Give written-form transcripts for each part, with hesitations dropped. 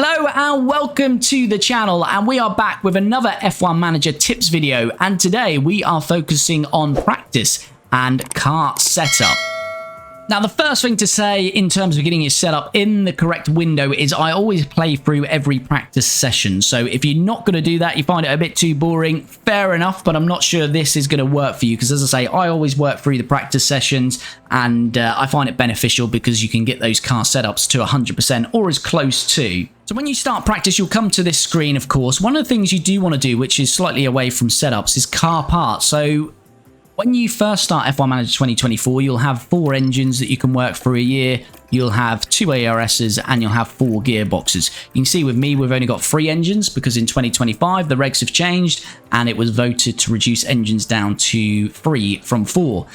Hello and welcome to the channel, and we are back with another F1 Manager tips video, and today we are focusing on practice and car setup. Now, the first thing to say in terms of getting it set up in the correct window is I always play through every practice session. So if you're not going to do that, you find it a bit too boring, fair enough, but I'm not sure this is going to work for you because, as I say, I always work through the practice sessions, and I find it beneficial because you can get those car setups to 100% or as close to. So when you start practice, you'll come to this screen, of course. One of the things you do want to do, which is slightly away from setups, is car parts. So when you first start F1 Manager 2024, you'll have 4 engines that you can work through a year. You'll have 2 ARSs and you'll have 4 gearboxes. You can see with me, we've only got 3 engines because in 2025, the regs have changed and it was voted to reduce engines down to 3 from 4.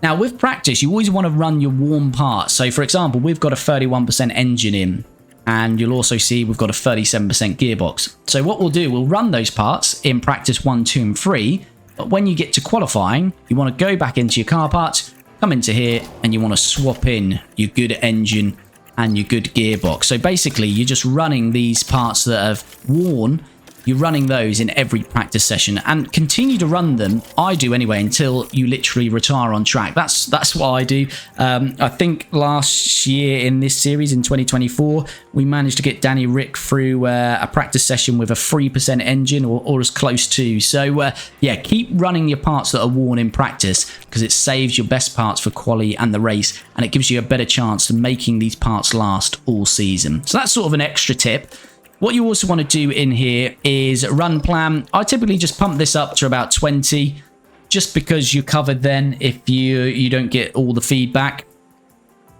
Now, with practice, you always want to run your warm parts. So, for example, we've got a 31% engine in, and you'll also see we've got a 37% gearbox. So what we'll do, we'll run those parts in practice 1, 2, and 3. But when you get to qualifying, you want to go back into your car parts, come into here, and you want to swap in your good engine and your good gearbox. So basically, you're just running these parts that have worn. You're running those in every practice session and continue to run them. I do anyway until you literally retire on track. That's what I do. I think last year in this series in 2024, we managed to get Danny Rick through a practice session with a 3% engine or as close to. So yeah, keep running your parts that are worn in practice because it saves your best parts for quali and the race, and it gives you a better chance of making these parts last all season. So that's sort of an extra tip. What you also want to do in here is run plan. I typically just pump this up to about 20, just because you're covered then if you don't get all the feedback.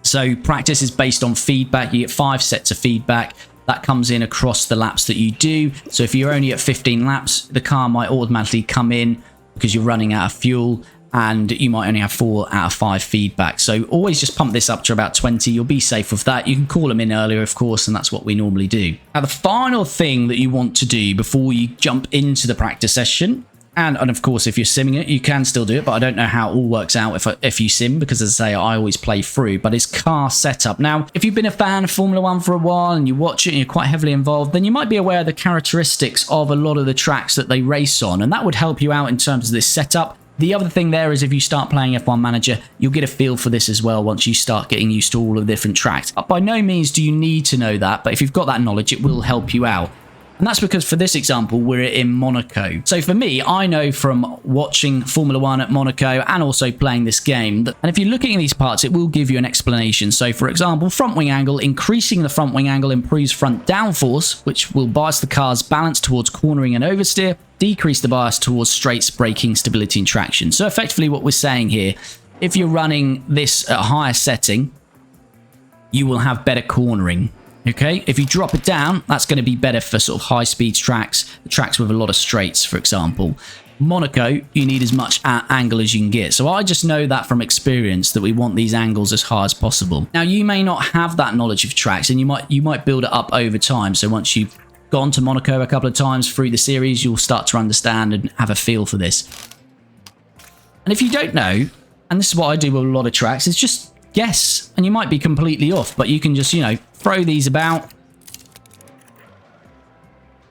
So practice is based on feedback. You get 5 sets of feedback. That comes in across the laps that you do. So if you're only at 15 laps, the car might automatically come in because you're running out of fuel, and you might only have 4 out of 5 feedback. So always just pump this up to about 20. You'll be safe with that. You can call them in earlier, of course, and that's what we normally do. Now, the final thing that you want to do before you jump into the practice session, and of course, if you're simming it, you can still do it, but I don't know how it all works out if you sim, because as I say, I always play through, but it's car setup. Now, if you've been a fan of Formula 1 for a while and you watch it and you're quite heavily involved, then you might be aware of the characteristics of a lot of the tracks that they race on, and that would help you out in terms of this setup. The other thing there is if you start playing F1 Manager, you'll get a feel for this as well once you start getting used to all of the different tracks. By no means do you need to know that, but if you've got that knowledge, it will help you out. And that's because for this example, we're in Monaco. So for me, I know from watching Formula 1 at Monaco and also playing this game, and if you're looking at these parts, it will give you an explanation. So for example, front wing angle, increasing the front wing angle improves front downforce, which will bias the car's balance towards cornering and oversteer, decrease the bias towards straights, braking, stability, and traction. So effectively what we're saying here, if you're running this at a higher setting, you will have better cornering. Okay, if you drop it down, that's going to be better for sort of high-speed tracks, tracks with a lot of straights, for example. Monaco, you need as much angle as you can get. So I just know that from experience that we want these angles as high as possible. Now, you may not have that knowledge of tracks, and you might build it up over time. So once you've gone to Monaco a couple of times through the series, you'll start to understand and have a feel for this. And if you don't know, and this is what I do with a lot of tracks, is just guess, and you might be completely off, but you can just, throw these about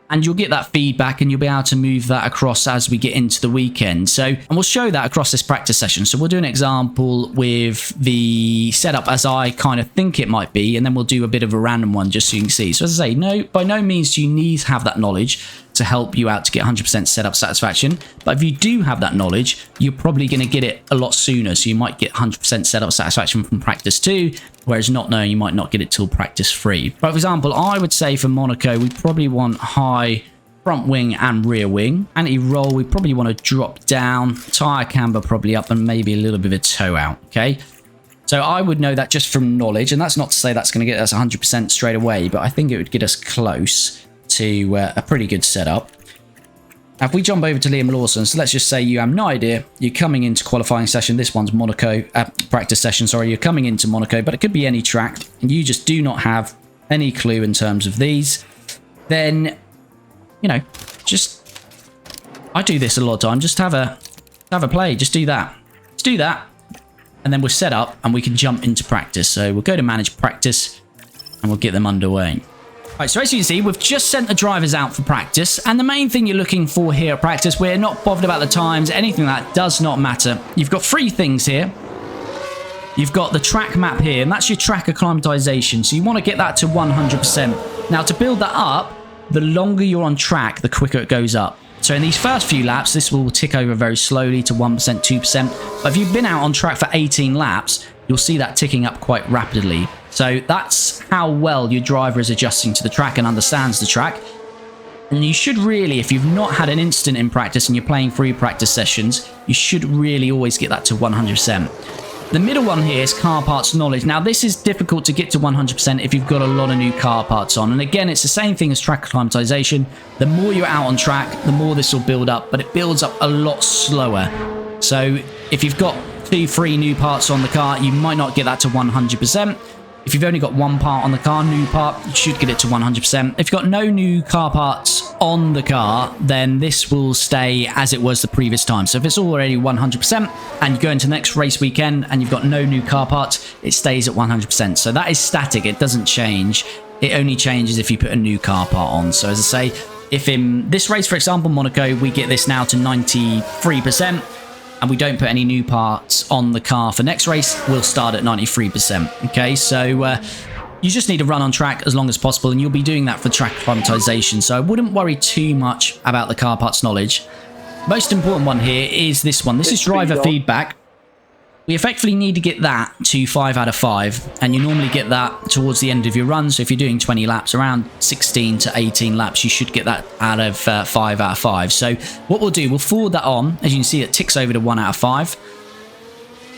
and you'll get that feedback and you'll be able to move that across as we get into the weekend. So, and we'll show that across this practice session. So we'll do an example with the setup as I kind of think it might be, and then we'll do a bit of a random one just so you can see. So as I say, no, by no means do you need to have that knowledge to help you out to get 100% setup satisfaction. But if you do have that knowledge, you're probably going to get it a lot sooner. So you might get 100% setup satisfaction from practice 2, whereas not knowing, you might not get it till practice 3. For example, I would say for Monaco, we probably want high front wing and rear wing. Anti-roll, we probably want to drop down. Tire camber probably up, and maybe a little bit of a toe out, okay? So I would know that just from knowledge, and that's not to say that's going to get us 100% straight away, but I think it would get us close to a pretty good setup. Now, if we jump over to Liam Lawson, so let's just say you have no idea, you're coming into qualifying session, this one's Monaco, practice session, sorry, you're coming into Monaco, but it could be any track, and you just do not have any clue in terms of these, then, just, I do this a lot of time, just have a play, just do that, and then we're set up, and we can jump into practice. So we'll go to manage practice, and we'll get them underway. Right, so as you can see, we've just sent the drivers out for practice, and the main thing you're looking for here at practice, we're not bothered about the times, anything that does not matter. You've got 3 things here. You've got the track map here, and that's your track acclimatization, so you want to get that to 100%. Now, to build that up, the longer you're on track, the quicker it goes up. So in these first few laps, this will tick over very slowly to 1%, 2%. But if you've been out on track for 18 laps, you'll see that ticking up quite rapidly. So that's how well your driver is adjusting to the track and understands the track. And you should really, if you've not had an instant in practice and you're playing 3 practice sessions, you should really always get that to 100%. The middle one here is car parts knowledge. Now, this is difficult to get to 100% if you've got a lot of new car parts on. And again, it's the same thing as track acclimatization. The more you're out on track, the more this will build up, but it builds up a lot slower. So if you've got 2, 3 new parts on the car, you might not get that to 100%. If you've only got 1 part on the car, new part, you should get it to 100%. If you've got no new car parts on the car, then this will stay as it was the previous time. So if it's already 100% and you go into the next race weekend and you've got no new car parts, it stays at 100%. So that is static. It doesn't change. It only changes if you put a new car part on. So as I say, if in this race, for example, Monaco, we get this now to 93%, and we don't put any new parts on the car for next race, we'll start at 93%. Okay, so you just need to run on track as long as possible, and you'll be doing that for track acclimatization. So I wouldn't worry too much about the car parts knowledge. Most important one here is this one. This is driver feedback. We effectively need to get that to 5 out of 5, and you normally get that towards the end of your run. So if you're doing 20 laps, around 16 to 18 laps, you should get that out of 5 out of 5. So what we'll do, we'll forward that on. As you can see, it ticks over to 1 out of 5.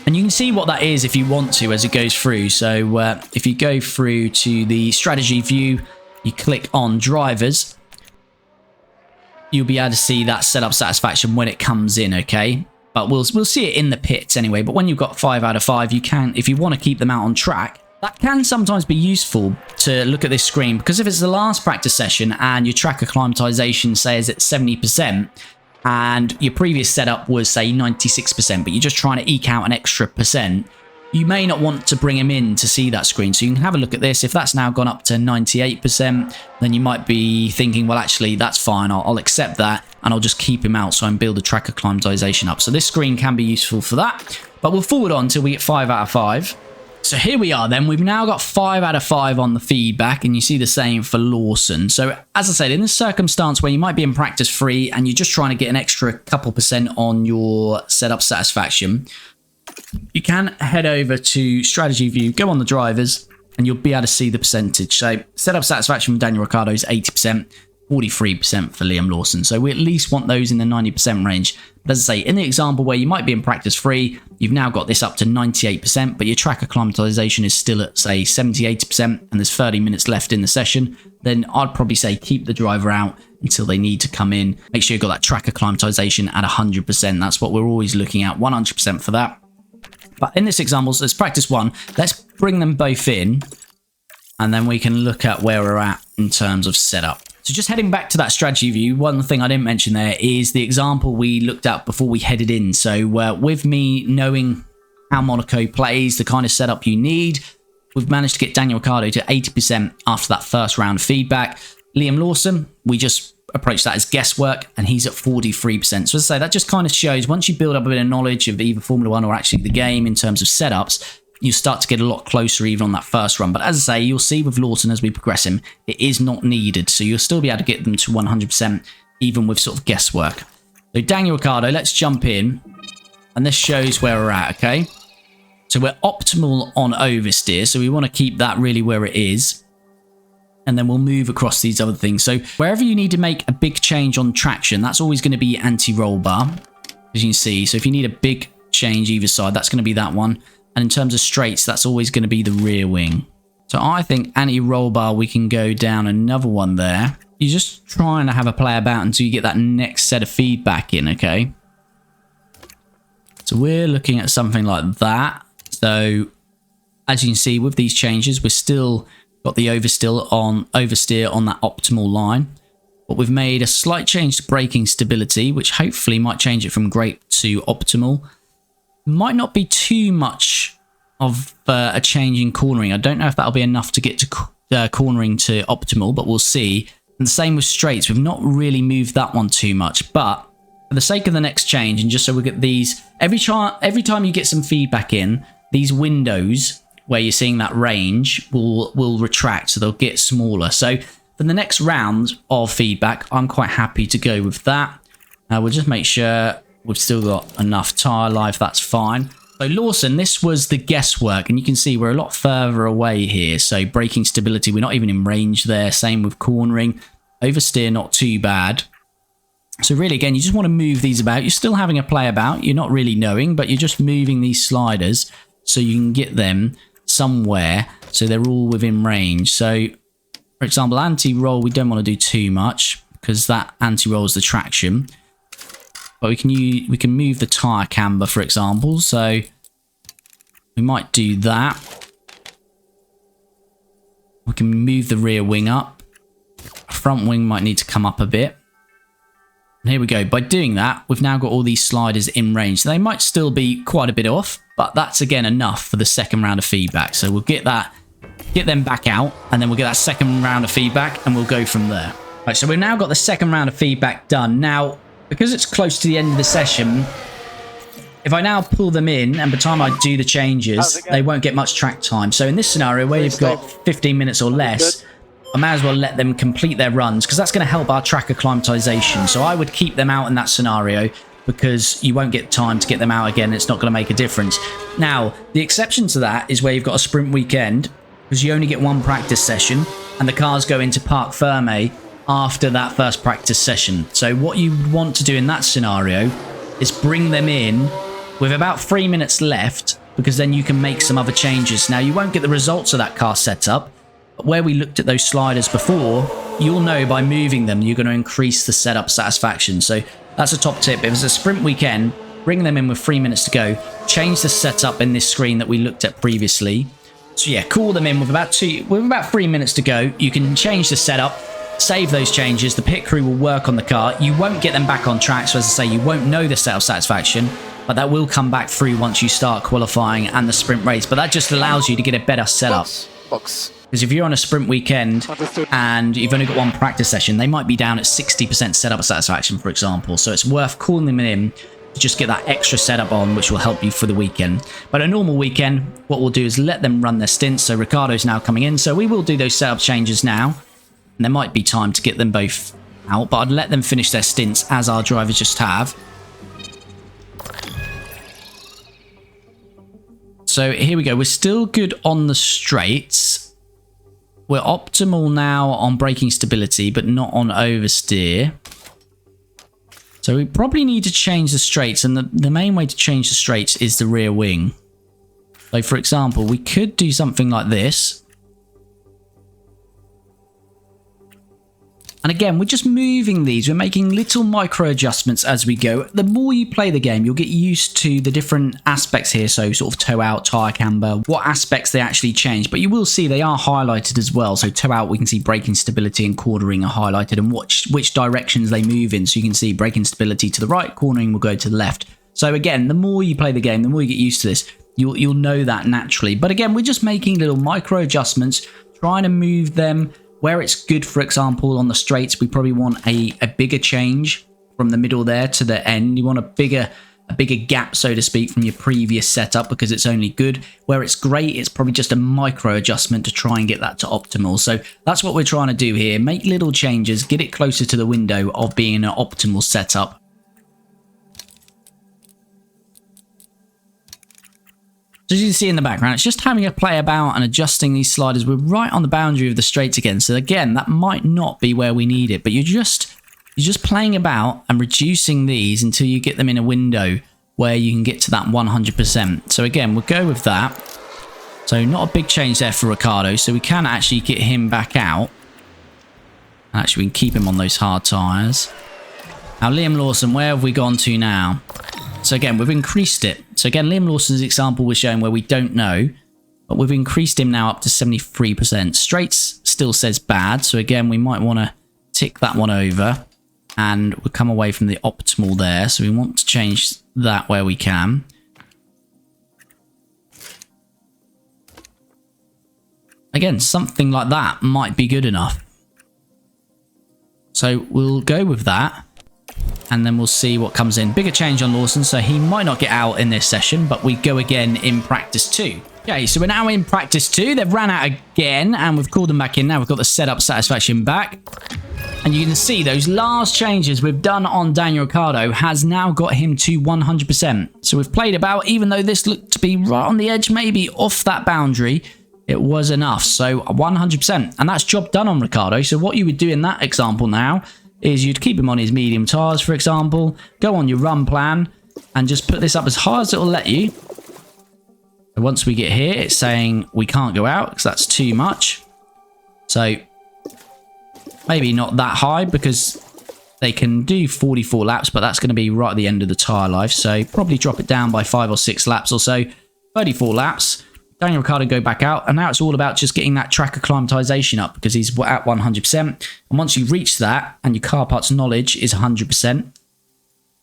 And you can see what that is if you want to as it goes through. So if you go through to the strategy view, you click on drivers, you'll be able to see that setup satisfaction when it comes in, okay? But we'll see it in the pits anyway. But when you've got 5 out of 5, you can, if you want to keep them out on track, that can sometimes be useful to look at this screen, because if it's the last practice session and your track acclimatization says it's 70% and your previous setup was say 96%, but you're just trying to eke out an extra percent, you may not want to bring them in to see that screen. So you can have a look at this. If that's now gone up to 98%, then you might be thinking, well, actually, that's fine. I'll accept that, and I'll just keep him out so I can build the track acclimatization up. So this screen can be useful for that, but we'll forward on until we get 5 out of 5. So here we are then. We've now got 5 out of 5 on the feedback, and you see the same for Lawson. So as I said, in this circumstance where you might be in practice 3 and you're just trying to get an extra couple percent on your setup satisfaction, you can head over to strategy view, go on the drivers, and you'll be able to see the percentage. So setup satisfaction from Daniel Ricciardo is 80%, 43% for Liam Lawson. So we at least want those in the 90% range. But as I say, in the example where you might be in practice 3, you've now got this up to 98%, but your track acclimatization is still at, say, 70, 80%, and there's 30 minutes left in the session, then I'd probably say keep the driver out until they need to come in. Make sure you've got that track acclimatization at 100%. That's what we're always looking at, 100% for that. But in this example, so let's practice 1. Let's bring them both in, and then we can look at where we're at in terms of setup. So just heading back to that strategy view, one thing I didn't mention there is the example we looked at before we headed in. So with me knowing how Monaco plays, the kind of setup you need, we've managed to get Daniel Ricciardo to 80% after that first round of feedback. Liam Lawson, we just approach that as guesswork, and he's at 43%. So as I say, that just kind of shows once you build up a bit of knowledge of either Formula 1 or actually the game in terms of setups, you start to get a lot closer even on that first run. But as I say, you'll see with Lawson as we progress him, it is not needed. So you'll still be able to get them to 100% even with sort of guesswork. So Daniel Ricciardo, let's jump in, and this shows where we're at, okay? So we're optimal on oversteer, so we want to keep that really where it is. And then we'll move across these other things. So wherever you need to make a big change on traction, that's always going to be anti-roll bar, as you can see. So if you need a big change either side, that's going to be that one. And in terms of straights, that's always going to be the rear wing. So I think anti-roll bar, we can go down another one there. You're just trying to have a play about until you get that next set of feedback in, okay? So we're looking at something like that. So as you can see with these changes, we're still got the oversteer on that optimal line, but we've made a slight change to braking stability, which hopefully might change it from great to optimal. Might not be too much of a change in cornering. I don't know if that'll be enough to get to cornering to optimal, but we'll see. And the same with straights. We've not really moved that one too much, but for the sake of the next change, and just so we get these, every time you get some feedback in, these windows where you're seeing that range will retract, so they'll get smaller. So for the next round of feedback, I'm quite happy to go with that. We'll just make sure we've still got enough tyre life. That's fine. So Lawson, this was the guesswork, and you can see we're a lot further away here. So braking stability, we're not even in range there. Same with cornering. Oversteer, not too bad. So really, again, you just want to move these about. You're still having a play about. You're not really knowing, but you're just moving these sliders so you can get them somewhere so they're all within range. So, for example, anti-roll, we don't want to do too much because that anti-roll is the traction. But we can move the tyre camber, for example. So we might do that. We can move the rear wing up. Front wing might need to come up a bit. And here we go. By doing that, we've now got all these sliders in range. So they might still be quite a bit off, but that's again enough for the second round of feedback. So we'll get them back out, and then we'll get that second round of feedback, and we'll go from there. Right, so we've now got the second round of feedback done. Now, because it's close to the end of the session, if I now pull them in, and by the time I do the changes, they won't get much track time. So in this scenario, where you've got 15 minutes or less, I may as well let them complete their runs, because that's going to help our track acclimatization. So I would keep them out in that scenario, because you won't get time to get them out again. It's not going to make a difference. Now, the exception to that is where you've got a sprint weekend, because you only get one practice session, and the cars go into Parc Ferme after that first practice session. So what you want to do in that scenario is bring them in with about 3 minutes left, because then you can make some other changes. Now, you won't get the results of that car setup, but where we looked at those sliders before, you'll know by moving them, you're going to increase the setup satisfaction. So that's a top tip. If it's a sprint weekend, bring them in with 3 minutes to go, change the setup in this screen that we looked at previously. So yeah, call them in with about 3 minutes to go. You can change the setup, save those changes. The pit crew will work on the car. You won't get them back on track, so as I say, you won't know the setup satisfaction, but that will come back through once you start qualifying and the sprint race. But that just allows you to get a better setup. Because if you're on a sprint weekend and you've only got one practice session, they might be down at 60% setup satisfaction, for example. So it's worth calling them in to just get that extra setup on, which will help you for the weekend. But a normal weekend, what we'll do is let them run their stints. So Ricardo's now coming in, so we will do those setup changes now. And there might be time to get them both out, but I'd let them finish their stints as our drivers just have. So here we go. We're still good on the straights. We're optimal now on braking stability, but not on oversteer. So we probably need to change the straights, and the main way to change the straights is the rear wing. So for example, we could do something like this. And again, we're just moving these. We're making little micro adjustments as we go. The more you play the game, you'll get used to the different aspects here. So sort of toe out, tyre camber, what aspects they actually change. But you will see they are highlighted as well. So toe out, we can see braking stability and cornering are highlighted, and which directions they move in. So you can see braking stability to the right, cornering will go to the left. So again, the more you play the game, the more you get used to this, you'll know that naturally. But again, we're just making little micro adjustments, trying to move them where it's good. For example, on the straights, we probably want a bigger change from the middle there to the end. You want a bigger gap, so to speak, from your previous setup, because it's only good. Where it's great, it's probably just a micro adjustment to try and get that to optimal. So that's what we're trying to do here. Make little changes, get it closer to the window of being an optimal setup. So as you can see in the background, it's just having a play about and adjusting these sliders. We're right on the boundary of the straights again. So again, that might not be where we need it, but you're just playing about and reducing these until you get them in a window where you can get to that 100%. So again, we'll go with that. So not a big change there for Ricardo. So we can actually get him back out. Actually, we can keep him on those hard tyres. Now, Liam Lawson, where have we gone to now? So again, we've increased it. So again, Liam Lawson's example was showing where we don't know, but we've increased him now up to 73%. Straights still says bad. So again, we might want to tick that one over, and we'll come away from the optimal there. So we want to change that where we can. again, something like that might be good enough. So we'll go with that. And then we'll see what comes in. Bigger change on Lawson, so he might not get out in this session, but we go again in practice 2. Okay, so we're now in practice 2. They've ran out again, and we've called them back in. Now we've got the setup satisfaction back. And you can see those last changes we've done on Daniel Ricciardo has now got him to 100%. So we've played about, even though this looked to be right on the edge, maybe off that boundary, it was enough. So 100%. And that's job done on Ricciardo. So what you would do in that example now is you'd keep him on his medium tyres, for example, go on your run plan, and just put this up as high as it'll let you. And once we get here, it's saying we can't go out because that's too much. So maybe not that high because they can do 44 laps, but that's going to be right at the end of the tyre life. So probably drop it down by 5 or 6 laps or so. 34 laps. Daniel Ricciardo go back out, and now it's all about just getting that track acclimatization up because he's at 100%. And once you reach that and your car parts knowledge is 100%,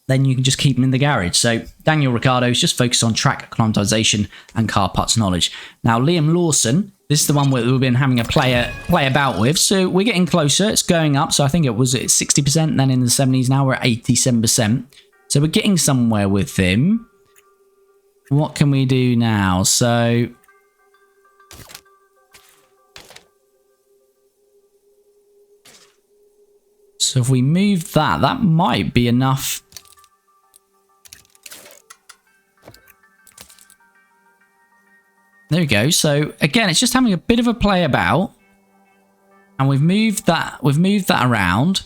then you can just keep him in the garage. So Daniel Ricciardo is just focused on track acclimatization and car parts knowledge. Now Liam Lawson, this is the one we've been having a play about with. So we're getting closer. It's going up. So I think it was at 60%, then in the 70s. Now we're at 87%. So we're getting somewhere with him. What can we do now? So if we move that, that might be enough. There we go. So again, it's just having a bit of a play about, and we've moved that around,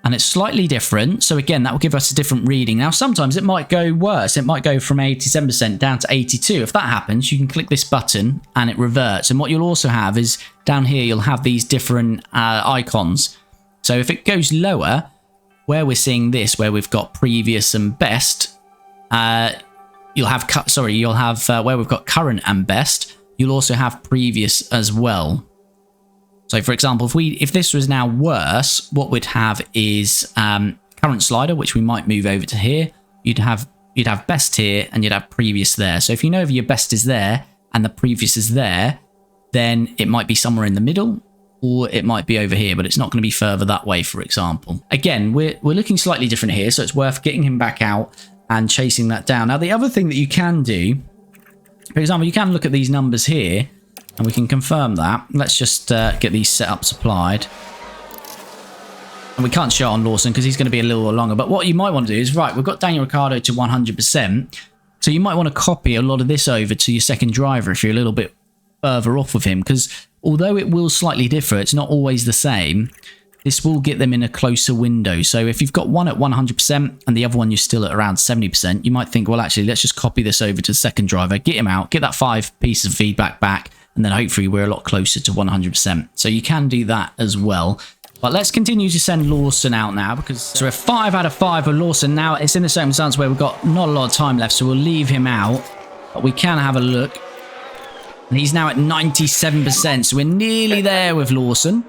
and it's slightly different. So again, that will give us a different reading. Now, sometimes it might go worse. It might go from 87% down to 82. If that happens, you can click this button and it reverts. And what you'll also have is down here, you'll have these different icons. So if it goes lower, where we're seeing this, where we've got previous and best, you'll have where we've got current and best, you'll also have previous as well. So for example, if this was now worse, what we'd have is current slider, which we might move over to here. You'd have best here and you'd have previous there. So if you know if your best is there and the previous is there, then it might be somewhere in the middle, or it might be over here, but it's not going to be further that way, for example. Again, we're looking slightly different here, so it's worth getting him back out and chasing that down. Now, the other thing that you can do, for example, you can look at these numbers here, and we can confirm that. Let's just get these setups applied. And we can't show on Lawson because he's going to be a little longer. But what you might want to do is, right, we've got Daniel Ricciardo to 100%, so you might want to copy a lot of this over to your second driver if you're a little bit further off with him, because although it will slightly differ, it's not always the same. This will get them in a closer window. So if you've got one at 100% and the other one you're still at around 70%, you might think, well, actually, let's just copy this over to the second driver, get him out, get that 5 pieces of feedback back, and then hopefully we're a lot closer to 100%. So you can do that as well. But let's continue to send Lawson out now, because so we're 5 out of 5 with Lawson. Now it's in the circumstance where we've got not a lot of time left, so we'll leave him out. But we can have a look. And he's now at 97%, so we're nearly there with Lawson.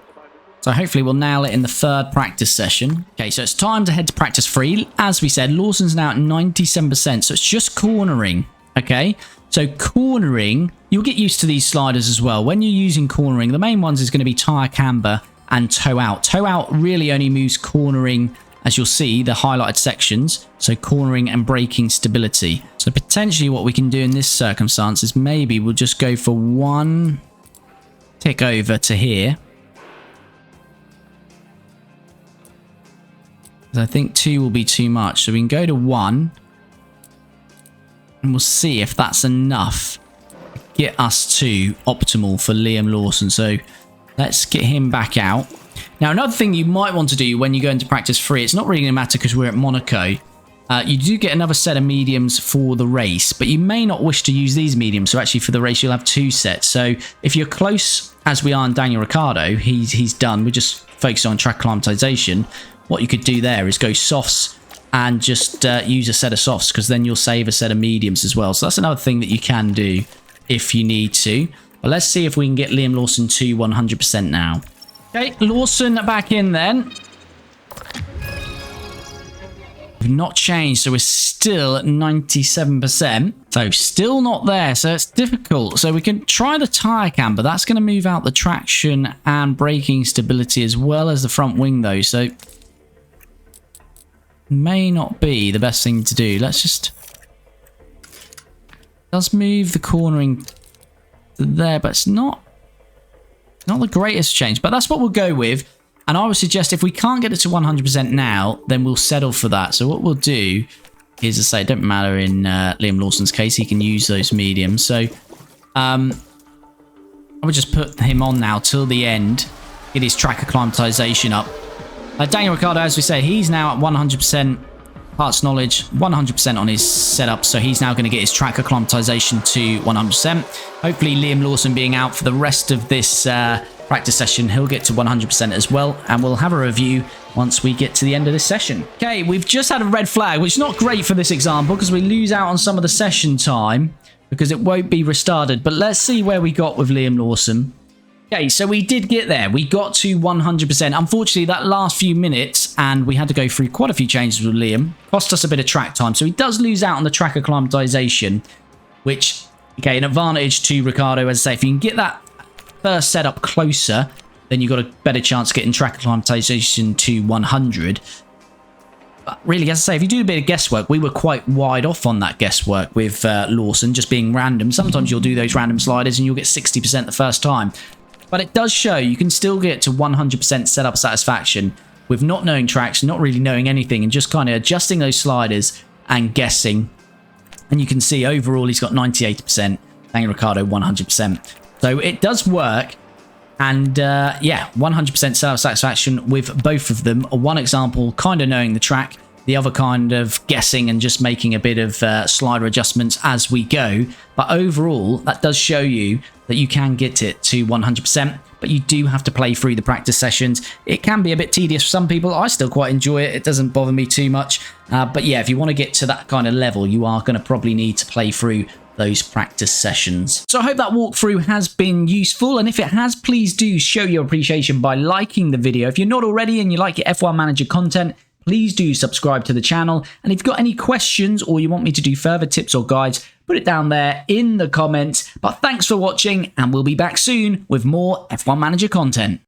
So hopefully we'll nail it in the 3rd practice session. Okay, so it's time to head to practice 3. As we said, Lawson's now at 97%, so it's just cornering, okay? So cornering, you'll get used to these sliders as well. When you're using cornering, the main ones is going to be tyre camber and toe out. Toe out really only moves cornering, as you'll see, the highlighted sections. So cornering and braking stability. So potentially what we can do in this circumstance is maybe we'll just go for 1 tick over to here. I think 2 will be too much. So we can go to 1. And we'll see if that's enough to get us to optimal for Liam Lawson. So let's get him back out. Now, another thing you might want to do when you go into practice 3, it's not really going to matter because we're at Monaco. You do get another set of mediums for the race, but you may not wish to use these mediums. So actually for the race, you'll have 2 sets. So if you're close, as we are in Daniel Ricciardo, he's done. We're just focused on track acclimatization. What you could do there is go softs and just use a set of softs, because then you'll save a set of mediums as well. So that's another thing that you can do if you need to. But let's see if we can get Liam Lawson to 100% now. Okay, Lawson back in then. We've not changed, so we're still at 97%. So still not there, so it's difficult. So we can try the tyre cam, but that's going to move out the traction and braking stability as well as the front wing though. So may not be the best thing to do. Let's just... Does move the cornering there, but it's not the greatest change. But that's what we'll go with. And I would suggest if we can't get it to 100% now, then we'll settle for that. So what we'll do is, to say, it doesn't matter in Liam Lawson's case, he can use those mediums. So I would just put him on now till the end, get his track acclimatization up. Daniel Ricciardo, as we said, he's now at 100% parts knowledge, 100% on his setup. So he's now going to get his track acclimatization to 100%. Hopefully Liam Lawson being out for the rest of this practice session, he'll get to 100% as well, and we'll have a review once we get to the end of this session. Okay, we've just had a red flag, which is not great for this example because we lose out on some of the session time because it won't be restarted. But let's see where we got with Liam Lawson. Okay, so we did get there. We got to 100%. Unfortunately, that last few minutes, and we had to go through quite a few changes with Liam, cost us a bit of track time. So he does lose out on the track acclimatization, which, okay, an advantage to Ricciardo. As I say, if you can get that first setup closer, then you've got a better chance of getting track acclimatization to 100. But really, as I say, if you do a bit of guesswork, we were quite wide off on that guesswork with Lawson just being random. Sometimes you'll do those random sliders and you'll get 60% the first time. But it does show you can still get to 100% setup satisfaction with not knowing tracks, not really knowing anything, and just kind of adjusting those sliders and guessing. And you can see overall he's got 98%, Daniel Ricciardo 100%. So it does work, and yeah, 100% satisfaction with both of them. One example, kind of knowing the track, the other kind of guessing and just making a bit of slider adjustments as we go. But overall, that does show you that you can get it to 100%, but you do have to play through the practice sessions. It can be a bit tedious for some people. I still quite enjoy it. It doesn't bother me too much. But yeah, if you want to get to that kind of level, you are going to probably need to play through those practice sessions. So I hope that walkthrough has been useful, and if it has, please do show your appreciation by liking the video. If you're not already and you like your F1 Manager content, please do subscribe to the channel. And if you've got any questions or you want me to do further tips or guides, put it down there in the comments. But thanks for watching, and we'll be back soon with more F1 Manager content.